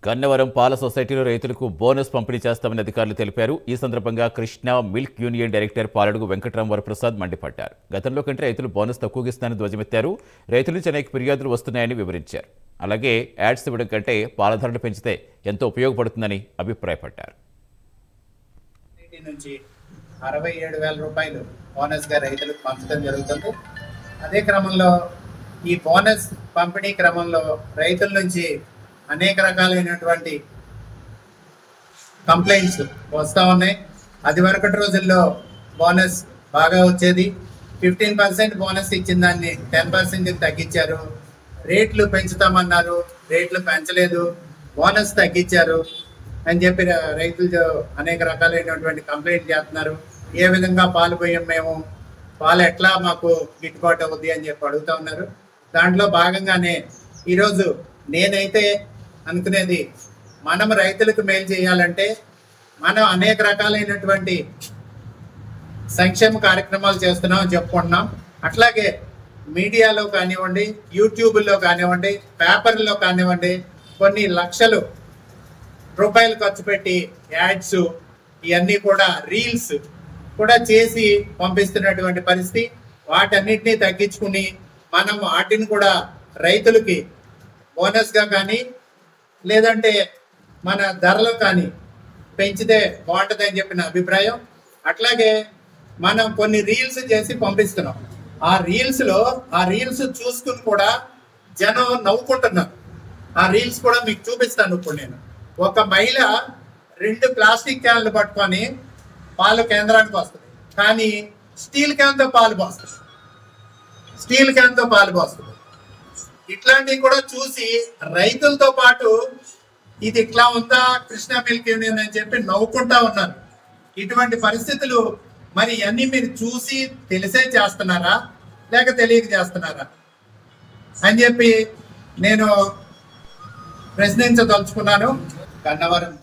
గన్నవరం పాల సొసైటీలో రైతులకు బోనస్ పంపిణీ చేస్తామని అధికారులు తెలిపారు. ఈ సందర్భంగా Krishna milk union director Paladugu Venkataram Varaprasad మండిపడ్డారు. గతంలో కంటే రైతులు బోనస్ తక్కువగా ఇస్తారని ధ్వజమెత్తారు. రైతుల నుంచి అనేక ఫిర్యాదులు వస్తున్నాయని వివరించారు. అలాగే యాడ్స్ ఇవ్వడం కంటే పాల ధరలు పెంచితే ఎంతో ఉపయోగపడుతుందని అభిప్రాయపడ్డారు. 67,000 రూపాయలు బోనస్గా రైతులకు పంచడం జరుగుతుంది. అదే క్రమంలో ఈ బోనస్ పంపిణీ క్రమంలో రైతుల నుంచి అనేక రకాలైనటువంటి కంప్లైంట్స్ వస్తూ ఉన్నాయి. అది వరకటి రోజుల్లో బోనస్ బాగా వచ్చేది. 15% బోనస్ ఇచ్చిన దాన్ని 10% తగ్గించారు. రేట్లు పెంచుతామన్నారు, రేట్లు పెంచలేదు, బోనస్ తగ్గించారు అని చెప్పి రైతులు అనేక రకాలైనటువంటి కంప్లైంట్ చేస్తున్నారు. ఏ విధంగా పాలు పోయాం మేము, పాలు ఎట్లా మాకు గిట్టుబాటు అవుద్ది అని చెప్పి అడుగుతూ ఉన్నారు. దాంట్లో భాగంగానే ఈరోజు నేనైతే అనుకునేది, మనం రైతులకు మేలు చేయాలంటే మనం అనేక రకాలైనటువంటి సంక్షేమ కార్యక్రమాలు చేస్తున్నాం చెప్పుకుంటున్నాం. అట్లాగే మీడియాలో కానివ్వండి, యూట్యూబ్లో కానివ్వండి, పేపర్లో కానివ్వండి, కొన్ని లక్షలు రూపాయలు ఖర్చు పెట్టి యాడ్స్ ఇవన్నీ కూడా రీల్స్ కూడా చేసి పంపిస్తున్నటువంటి పరిస్థితి. వాటన్నిటినీ తగ్గించుకుని మనం వాటిని కూడా రైతులకి బోనస్గా కానీ లేదంటే మన ధరలో కానీ పెంచితే బాగుంటుందని చెప్పిన అభిప్రాయం. అట్లాగే మనం కొన్ని రీల్స్ చేసి పంపిస్తున్నాం. ఆ రీల్స్ చూసుకుని కూడా జనం నవ్వుకుంటున్నారు. ఆ రీల్స్ కూడా మీకు చూపిస్తాను. ఇప్పుడు నేను ఒక మహిళ 2 ప్లాస్టిక్ క్యాన్లు పట్టుకొని పాలు కేంద్రానికి వస్తుంది, కానీ స్టీల్ క్యాన్తో పాలు పోస్తుంది. ఇట్లాంటివి కూడా చూసి రైతులతో పాటు ఇది ఇట్లా ఉందా కృష్ణా మిల్క్ యూనియన్ అని చెప్పి నవ్వుకుంటా ఉన్నారు. ఇటువంటి పరిస్థితులు మరి అన్ని మీరు చూసి తెలిసే చేస్తున్నారా లేక తెలియక చేస్తున్నారా అని చెప్పి నేను ప్రశ్నించదలుచుకున్నాను. గన్నవరం